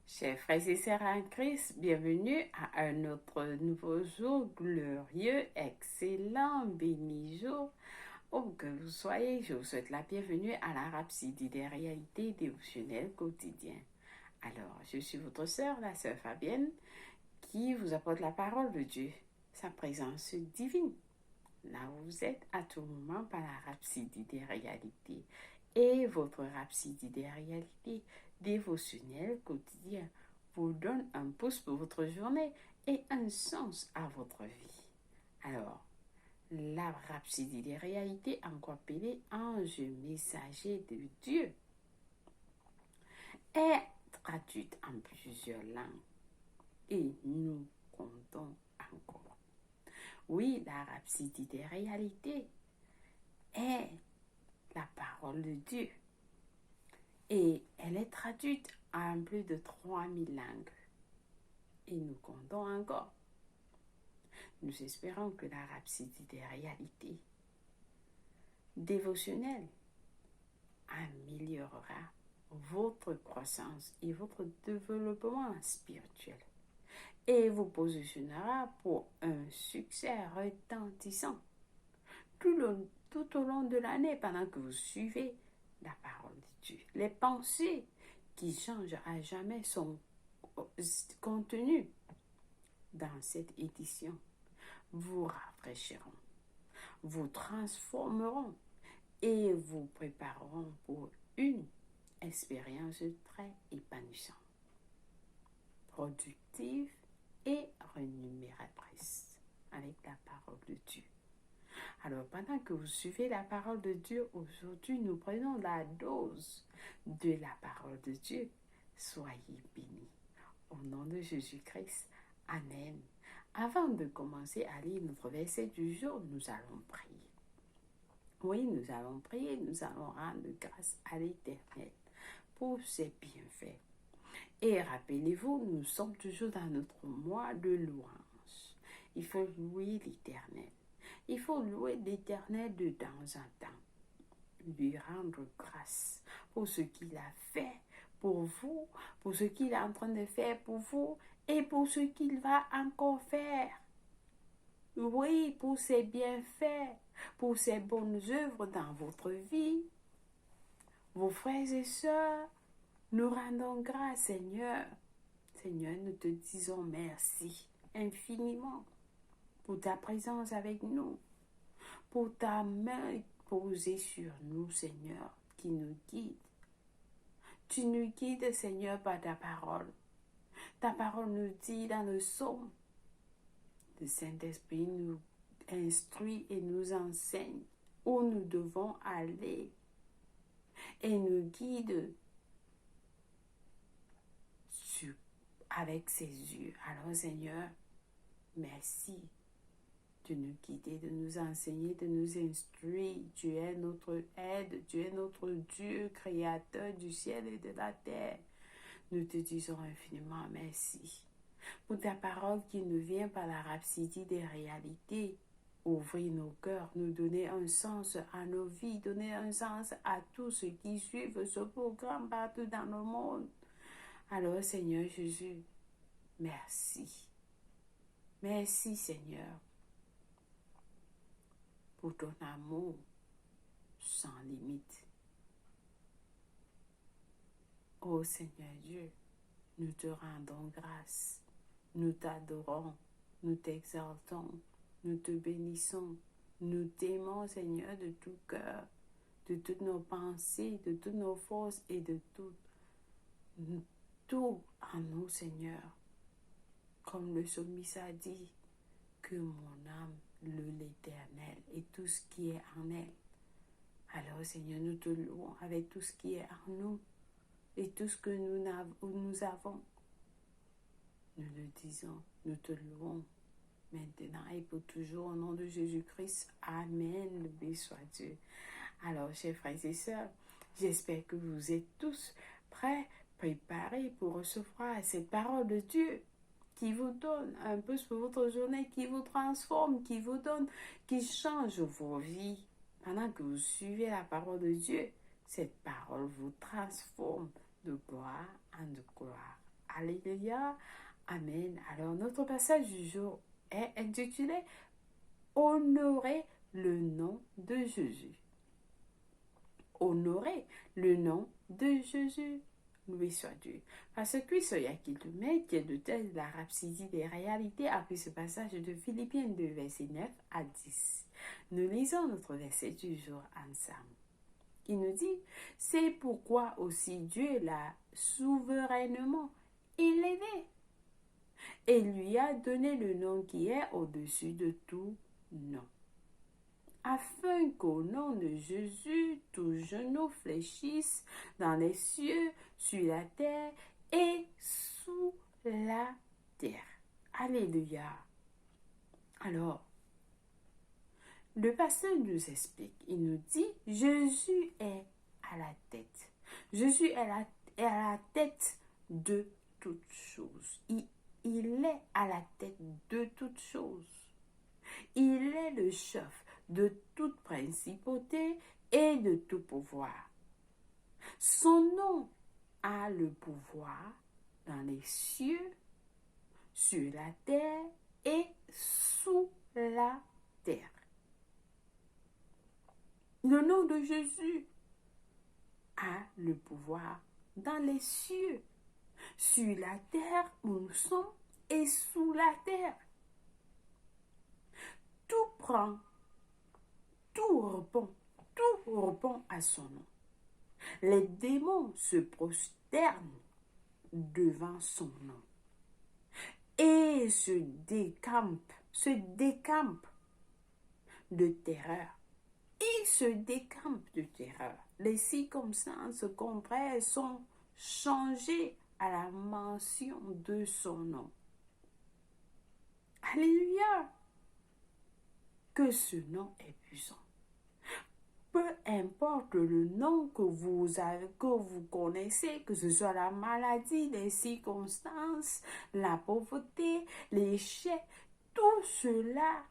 Chers frères et sœurs en Christ, bienvenue à un autre nouveau jour glorieux, excellent, béni jour. Où que vous soyez, je vous souhaite la bienvenue à la Rhapsodie des réalités dévotionnelles quotidiennes. Alors, je suis votre sœur, la sœur Fabienne, qui vous apporte la parole de Dieu, sa présence divine. Là où vous êtes à tout moment par la Rhapsodie des réalités et votre Rhapsodie des réalités dévotionnelles quotidiennes vous donne un pouce pour votre journée et un sens à votre vie. Alors, la Rhapsodie des réalités, encore appelée ange messager de Dieu, est traduite en plusieurs langues et nous comptons encore. Oui, la Rhapsodie des réalités est la parole de Dieu et elle est traduite en plus de 3000 langues et nous comptons encore. Nous espérons que la Rhapsodie des réalités dévotionnelle améliorera votre croissance et votre développement spirituel et vous positionnera pour un succès retentissant tout au long de l'année pendant que vous suivez la parole de Dieu. Les pensées qui changent à jamais sont contenues dans cette édition vous rafraîchiront, vous transformeront et vous prépareront pour une expérience très épanouissante, productive et rémunératrice avec la parole de Dieu. Alors, pendant que vous suivez la parole de Dieu, aujourd'hui, nous prenons la dose de la parole de Dieu. Soyez bénis. Au nom de Jésus-Christ, Amen. Avant de commencer à lire notre verset du jour, nous allons prier. Oui, nous allons prier, nous allons rendre grâce à l'Éternel pour ses bienfaits. Et rappelez-vous, nous sommes toujours dans notre mois de louange. Il faut louer l'Éternel. Il faut louer l'Éternel de temps en temps, lui rendre grâce pour ce qu'il a fait pour vous, pour ce qu'il est en train de faire pour vous et pour ce qu'il va encore faire. Oui, pour ses bienfaits, pour ses bonnes œuvres dans votre vie. Vos frères et sœurs, nous rendons grâce, Seigneur. Seigneur, nous te disons merci infiniment pour ta présence avec nous, pour ta main posée sur nous, Seigneur, qui nous guide. Tu nous guides, Seigneur, par ta parole. Ta parole nous dit dans le psaume, le Saint-Esprit nous instruit et nous enseigne où nous devons aller et nous guide avec ses yeux. Alors, Seigneur, merci de nous guider, de nous enseigner, de nous instruire. Tu es notre aide, tu es notre Dieu, créateur du ciel et de la terre. Nous te disons infiniment merci pour ta parole qui nous vient par la rhapsodie des réalités. Ouvrir nos cœurs, nous donner un sens à nos vies, donner un sens à tous ceux qui suivent ce programme partout dans le monde. Alors, Seigneur Jésus, merci. Merci, Seigneur, pour ton amour sans limite. Ô Seigneur Dieu, nous te rendons grâce, nous t'adorons, nous t'exaltons, nous te bénissons, nous t'aimons, Seigneur, de tout cœur, de toutes nos pensées, de toutes nos forces et de tout en nous, Seigneur. Comme le psalmiste a dit, que mon âme loue l'Éternel et tout ce qui est en elle. Alors, Seigneur, nous te louons avec tout ce qui est en nous et tout ce que nous avons. Nous le disons, nous te louons maintenant et pour toujours au nom de Jésus-Christ. Amen. Béni soit Dieu. Alors, chers frères et sœurs, j'espère que vous êtes tous prêts, préparés pour recevoir cette parole de Dieu qui vous donne un peu pour votre journée, qui vous transforme, qui vous donne, qui change vos vies. Pendant que vous suivez la parole de Dieu, cette parole vous transforme de gloire en gloire. Alléluia. Amen. Alors, notre passage du jour est intitulé Honorer le nom de Jésus. Honorer le nom de Jésus. Loué soit Dieu. Parce que ce qui te met, qui est de telle la rhapsodie des réalités, après ce passage de Philippiens 2, verset 9 à 10. Nous lisons notre verset du jour ensemble. Il nous dit, c'est pourquoi aussi Dieu l'a souverainement élevé et lui a donné le nom qui est au-dessus de tout nom, afin qu'au nom de Jésus, tout genou fléchisse dans les cieux, sur la terre et sous la terre. Alléluia. Alors, le pasteur nous explique, il nous dit, Jésus est à la tête. Jésus est à la tête de toutes choses. Il est à la tête de toutes choses. Il est le chef de toute principauté et de tout pouvoir. Son nom a le pouvoir dans les cieux, sur la terre et sous la terre. Le nom de Jésus a le pouvoir dans les cieux, sur la terre où nous sommes et sous la terre. Tout répond à son nom. Les démons se prosternent devant son nom et se décampent de terreur. Ils se décampent de terreur. Les circonstances contraires sont changées à la mention de son nom. Alléluia! Que ce nom est puissant. Peu importe le nom que vous connaissez, que ce soit la maladie, les circonstances, la pauvreté, l'échec, tout cela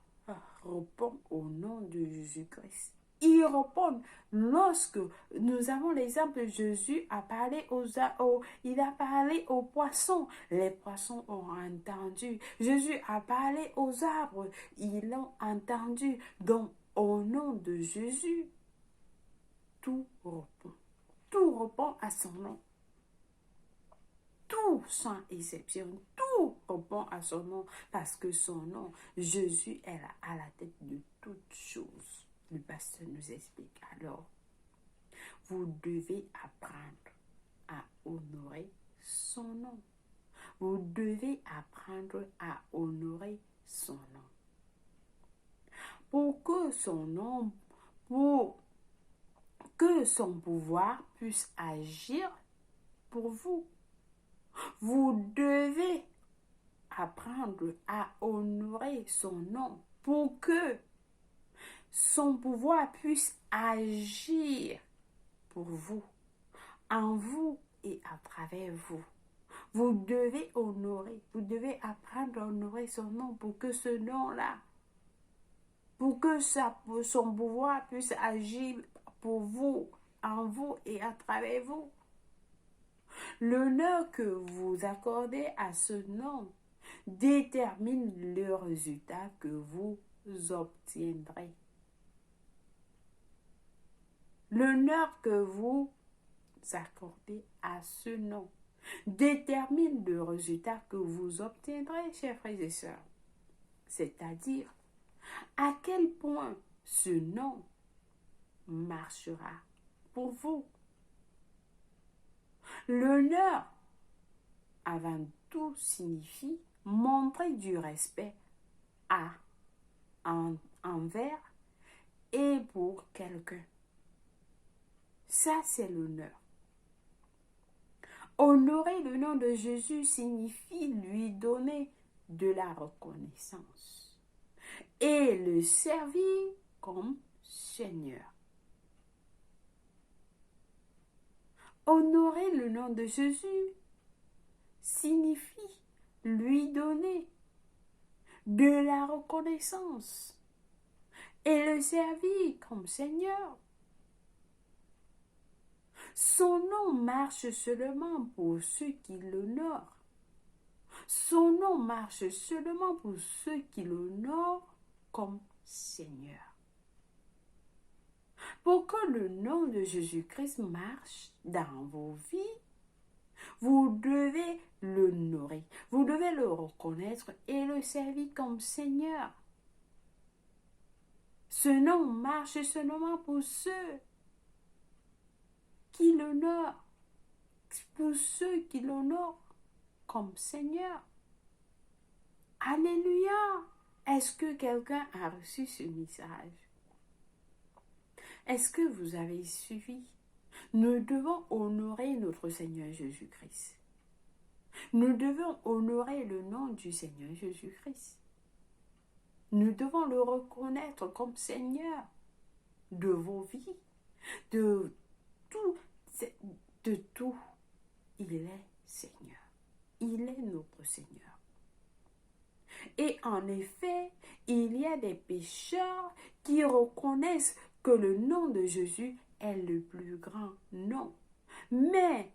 répond au nom de Jésus-Christ. Il répond lorsque nous avons l'exemple de Jésus a parlé il a parlé aux poissons, les poissons ont entendu. Jésus a parlé aux arbres, ils l'ont entendu. Donc au nom de Jésus, tout répond à son nom. Tout sans exception, tout répond à son nom parce que son nom, Jésus est à la tête de toutes choses. Le pasteur nous explique alors, vous devez apprendre à honorer son nom. Vous devez apprendre à honorer son nom. Pour que son pouvoir puisse agir pour vous. Vous devez apprendre à honorer son nom pour que son pouvoir puisse agir pour vous, en vous et à travers vous. Vous devez apprendre à honorer son nom pour que ce nom-là, pour que son pouvoir puisse agir pour vous, en vous et à travers vous. L'honneur que vous accordez à ce nom détermine le résultat que vous obtiendrez. L'honneur que vous accordez à ce nom détermine le résultat que vous obtiendrez, chers frères et sœurs. C'est-à-dire, à quel point ce nom marchera pour vous. L'honneur, avant tout, signifie montrer du respect envers et pour quelqu'un. Ça, c'est l'honneur. Honorer le nom de Jésus signifie lui donner de la reconnaissance et le servir comme Seigneur. Honorer le nom de Jésus signifie lui donner de la reconnaissance et le servir comme Seigneur. Son nom marche seulement pour ceux qui l'honorent. Son nom marche seulement pour ceux qui l'honorent comme Seigneur. Pour que le nom de Jésus-Christ marche dans vos vies, vous devez l'honorer, vous devez le reconnaître et le servir comme Seigneur. Ce nom marche seulement pour ceux qui l'honorent, pour ceux qui l'honorent comme Seigneur. Alléluia! Est-ce que quelqu'un a reçu ce message? Est-ce que vous avez suivi? Nous devons honorer notre Seigneur Jésus-Christ. Nous devons honorer le nom du Seigneur Jésus-Christ. Nous devons le reconnaître comme Seigneur de vos vies, de tout. Il est Seigneur. Il est notre Seigneur. Et en effet, il y a des pécheurs qui reconnaissent que le nom de Jésus est le plus grand nom. Mais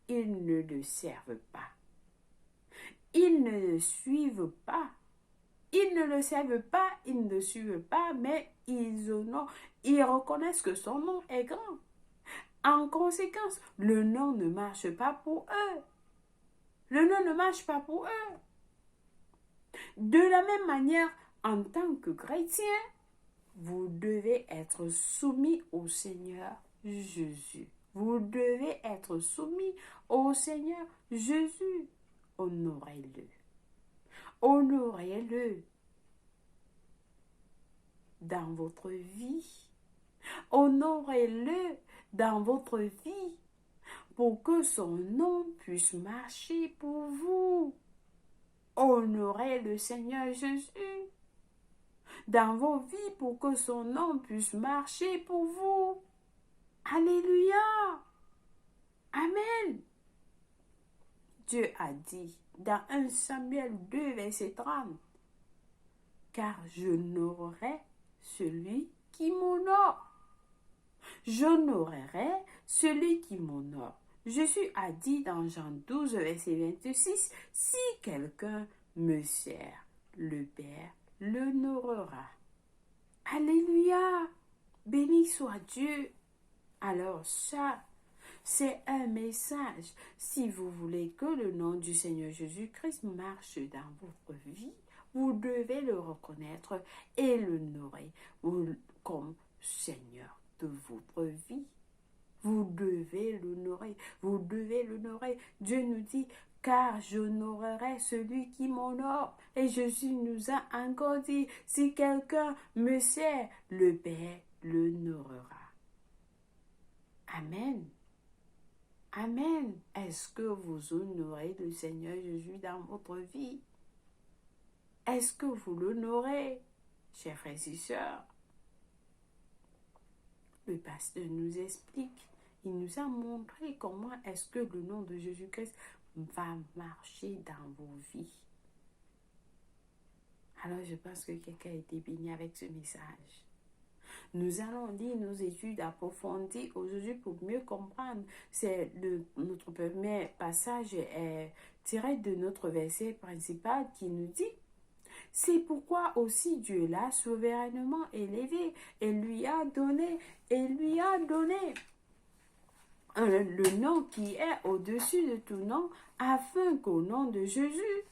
ils ne le servent pas. Ils ne le suivent pas. Ils ne le servent pas, ils ne le suivent pas, mais ils honorent, ils reconnaissent que son nom est grand. En conséquence, le nom ne marche pas pour eux. Le nom ne marche pas pour eux. De la même manière, en tant que chrétien, vous devez être soumis au Seigneur Jésus. Vous devez être soumis au Seigneur Jésus. Honorez-le. Honorez-le dans votre vie. Honorez-le dans votre vie pour que son nom puisse marcher pour vous. Honorez le Seigneur Jésus dans vos vies pour que son nom puisse marcher pour vous. Alléluia. Amen. Dieu a dit dans 1 Samuel 2, verset 30, « Car j'honorerai celui qui m'honore. J'honorerai celui qui m'honore. » Jésus a dit dans Jean 12, verset 26, « Si quelqu'un me sert, le Père l'honorera. » Alléluia. Béni soit Dieu. Alors ça, c'est un message. Si vous voulez que le nom du Seigneur Jésus-Christ marche dans votre vie, vous devez le reconnaître et l'honorer comme Seigneur de votre vie. Vous devez l'honorer. Vous devez l'honorer. Dieu nous dit, car j'honorerai celui qui m'honore. Et Jésus nous a encore dit, si quelqu'un me sert, le Père l'honorera. Amen. Amen. Est-ce que vous honorez le Seigneur Jésus dans votre vie? Est-ce que vous l'honorez, chers frères et sœurs? Le pasteur nous explique, il nous a montré comment est-ce que le nom de Jésus-Christ va marcher dans vos vies. Alors je pense que quelqu'un a été béni avec ce message. Nous allons lire nos études approfondies aujourd'hui pour mieux comprendre. C'est notre premier passage est tiré de notre verset principal qui nous dit: c'est pourquoi aussi Dieu l'a souverainement élevé et lui a donné le nom qui est au-dessus de tout nom, afin qu'au nom de Jésus,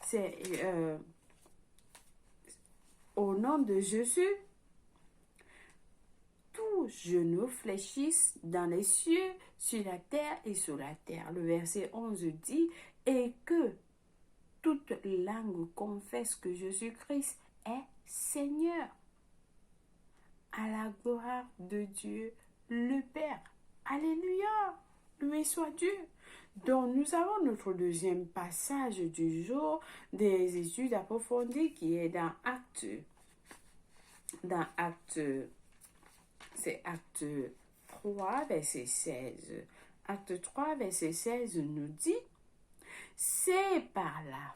c'est au nom de Jésus, tout genou fléchisse dans les cieux, sur la terre et sur la terre. Le verset 11 dit, et que toute langue confesse que Jésus-Christ est Seigneur, à la gloire de Dieu le Père. Alléluia, loué soit Dieu. Donc nous avons notre deuxième passage du jour des études approfondies qui est dans Acte. C'est Acte 3, verset 16. Acte 3, verset 16 nous dit: c'est par la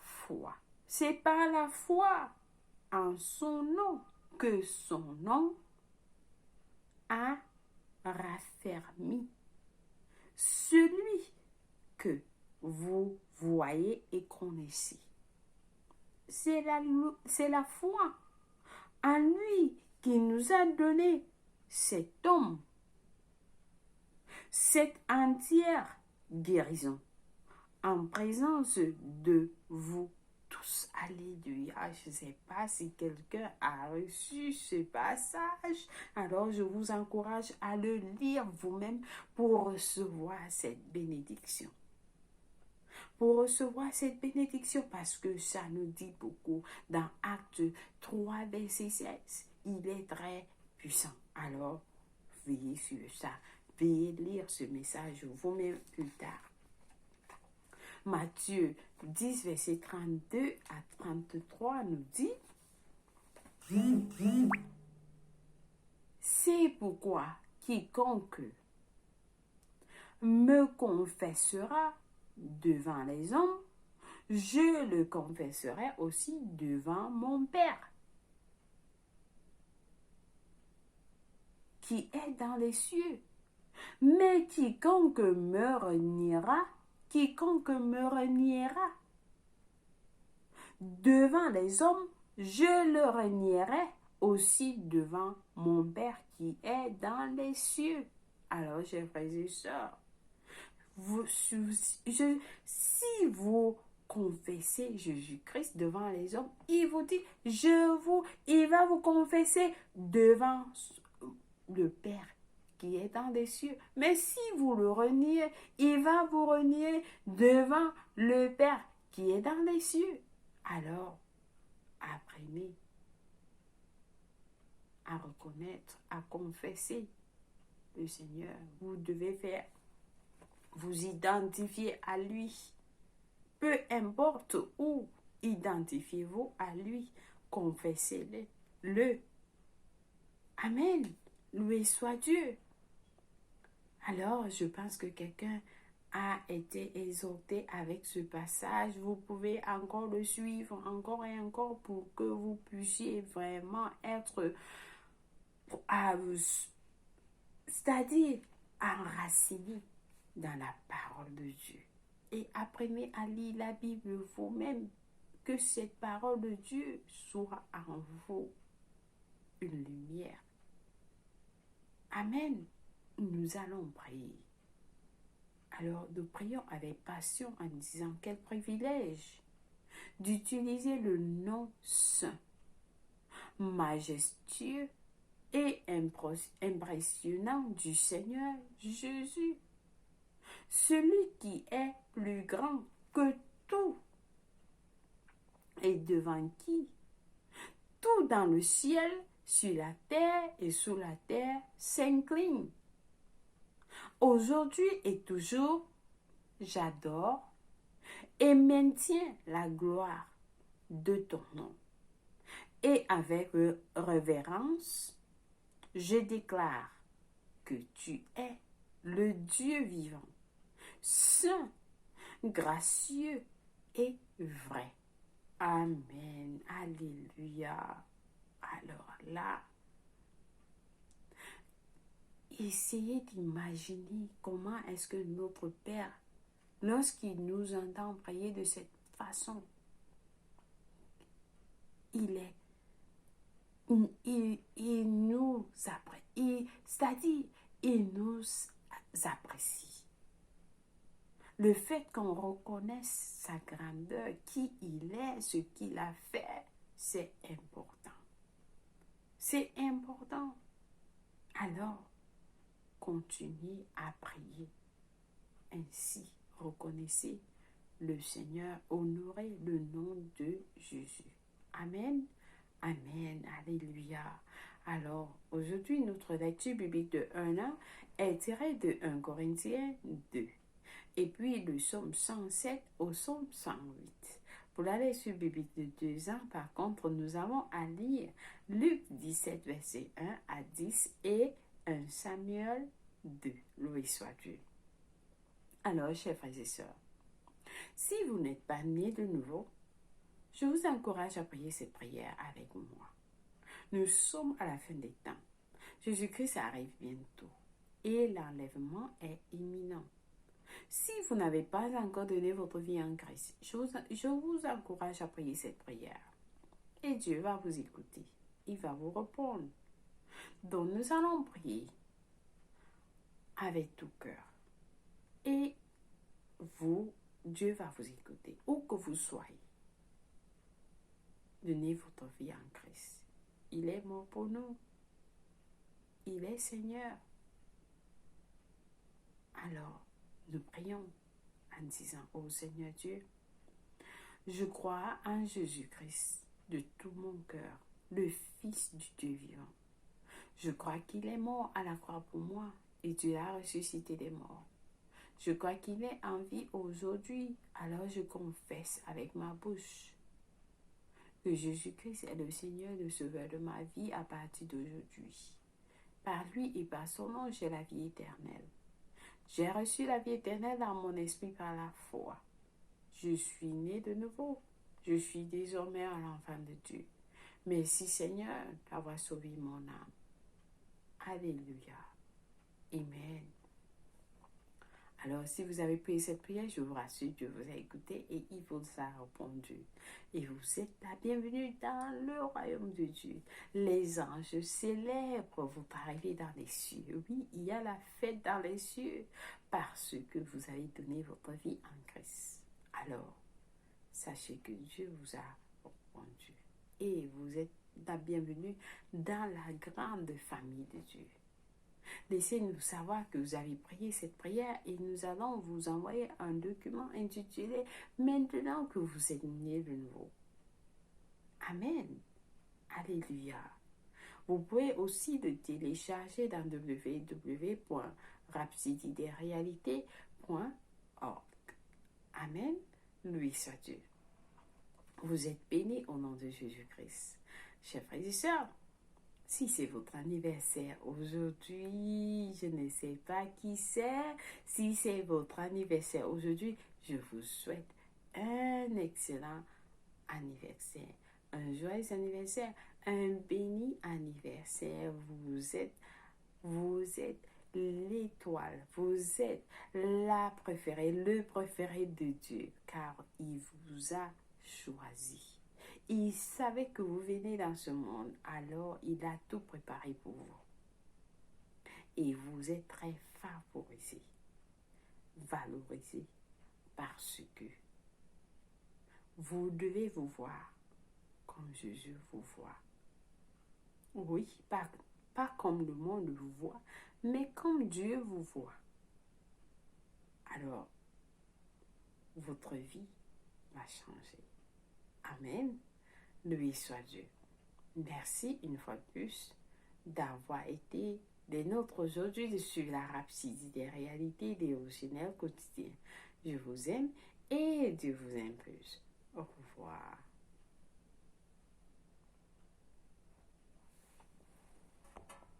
foi en son nom que son nom a raffermi celui que vous voyez et connaissez. C'est la foi en lui qui nous a donné cet homme, cette entière guérison en présence de vous tous. Alléluia. Je ne sais pas si quelqu'un a reçu ce passage. Alors je vous encourage à le lire vous-même pour recevoir cette bénédiction. Pour recevoir cette bénédiction, parce que ça nous dit beaucoup dans Acte 3, verset 16. Il est très puissant. Alors, veillez sur ça. Veuillez lire ce message vous-même plus tard. Matthieu 10, verset 32 à 33 nous dit: c'est pourquoi quiconque me confessera devant les hommes, je le confesserai aussi devant mon Père qui est dans les cieux. Mais quiconque me reniera devant les hommes, je le renierai aussi devant mon Père qui est dans les cieux. Alors, chers frères et sœurs, si vous confessez Jésus-Christ devant les hommes, il vous dit, il va vous confesser devant le Père qui est dans les cieux. Mais si vous le reniez, il va vous renier devant le Père qui est dans les cieux. Alors, apprenez à reconnaître, à confesser le Seigneur. Vous devez vous identifier à lui. Peu importe où, identifiez-vous à lui. Confessez-le. Amen. Loué soit Dieu. Alors, je pense que quelqu'un a été exhorté avec ce passage. Vous pouvez encore le suivre, encore et encore, pour que vous puissiez vraiment être, c'est-à-dire enraciné dans la parole de Dieu. Et apprenez à lire la Bible vous-même, que cette parole de Dieu soit en vous une lumière. Amen. Nous allons prier. Alors, nous prions avec passion en disant: quel privilège d'utiliser le nom saint, majestueux et impressionnant du Seigneur Jésus, celui qui est plus grand que tout et devant qui tout dans le ciel, sur la terre et sous la terre s'incline. Aujourd'hui et toujours, j'adore et maintiens la gloire de ton nom. Et avec révérence, je déclare que tu es le Dieu vivant, saint, gracieux et vrai. Amen. Alléluia. Alors là, essayez d'imaginer comment est-ce que notre Père, lorsqu'il nous entend prier de cette façon, il nous apprécie, c'est-à-dire il nous apprécie. Le fait qu'on reconnaisse sa grandeur, qui il est, ce qu'il a fait, c'est important. C'est important. Alors, continuez à prier. Ainsi, reconnaissez le Seigneur, honorez le nom de Jésus. Amen. Amen. Alléluia. Alors, aujourd'hui, notre lecture biblique de 1 an est tirée de 1 Corinthiens 2. Et puis, le psaume 107 au psaume 108. Pour la lecture biblique de 2 ans, par contre, nous avons à lire Luc 17, verset 1 à 10 et 1 Samuel 2. Loué soit Dieu. Alors, chers frères et sœurs, si vous n'êtes pas nés de nouveau, je vous encourage à prier cette prière avec moi. Nous sommes à la fin des temps. Jésus-Christ arrive bientôt et l'enlèvement est imminent. Si vous n'avez pas encore donné votre vie en Christ, je vous encourage à prier cette prière. Et Dieu va vous écouter. Il va vous répondre. Donc nous allons prier avec tout cœur. Et vous, Dieu va vous écouter. Où que vous soyez, donnez votre vie en Christ. Il est mort pour nous. Il est Seigneur. Alors, nous prions en disant, ô Seigneur Dieu, je crois en Jésus-Christ de tout mon cœur, le Fils du Dieu vivant. Je crois qu'il est mort à la croix pour moi et Dieu l'a ressuscité des morts. Je crois qu'il est en vie aujourd'hui, alors je confesse avec ma bouche que Jésus-Christ est le Seigneur et le Sauveur de ma vie à partir d'aujourd'hui. Par lui et par son nom, j'ai la vie éternelle. J'ai reçu la vie éternelle dans mon esprit par la foi. Je suis né de nouveau. Je suis désormais un enfant de Dieu. Merci Seigneur d'avoir sauvé mon âme. Alléluia. Amen. Alors, si vous avez prié cette prière, je vous rassure, Dieu vous a écouté et il vous a répondu. Et vous êtes la bienvenue dans le royaume de Dieu. Les anges célèbrent vos arrivées dans les cieux. Oui, il y a la fête dans les cieux parce que vous avez donné votre vie en Christ. Alors, sachez que Dieu vous a répondu. Et vous êtes la bienvenue dans la grande famille de Dieu. Laissez-nous savoir que vous avez prié cette prière et nous allons vous envoyer un document intitulé « Maintenant que vous êtes nés de nouveau ». Amen. Alléluia. Vous pouvez aussi le télécharger dans www.rhapsodydesrealités.org. Amen. Louis soit Dieu. Vous êtes bénis au nom de Jésus-Christ. Chers frères et sœurs, si c'est votre anniversaire aujourd'hui, je ne sais pas qui c'est. Si c'est votre anniversaire aujourd'hui, je vous souhaite un excellent anniversaire, un joyeux anniversaire, un béni anniversaire. Vous êtes l'étoile, vous êtes la préférée, le préféré de Dieu, car il vous a choisi. Il savait que vous venez dans ce monde, alors il a tout préparé pour vous. Et vous êtes très favorisé, valorisé, parce que vous devez vous voir comme Jésus vous voit. Oui, pas comme le monde vous voit, mais comme Dieu vous voit. Alors, votre vie va changer. Amen. Loué soit Dieu. Merci une fois de plus d'avoir été des nôtres aujourd'hui sur la Rhapsodie des réalités dévotionnelles quotidiennes. Je vous aime et Dieu vous aime plus. Au revoir.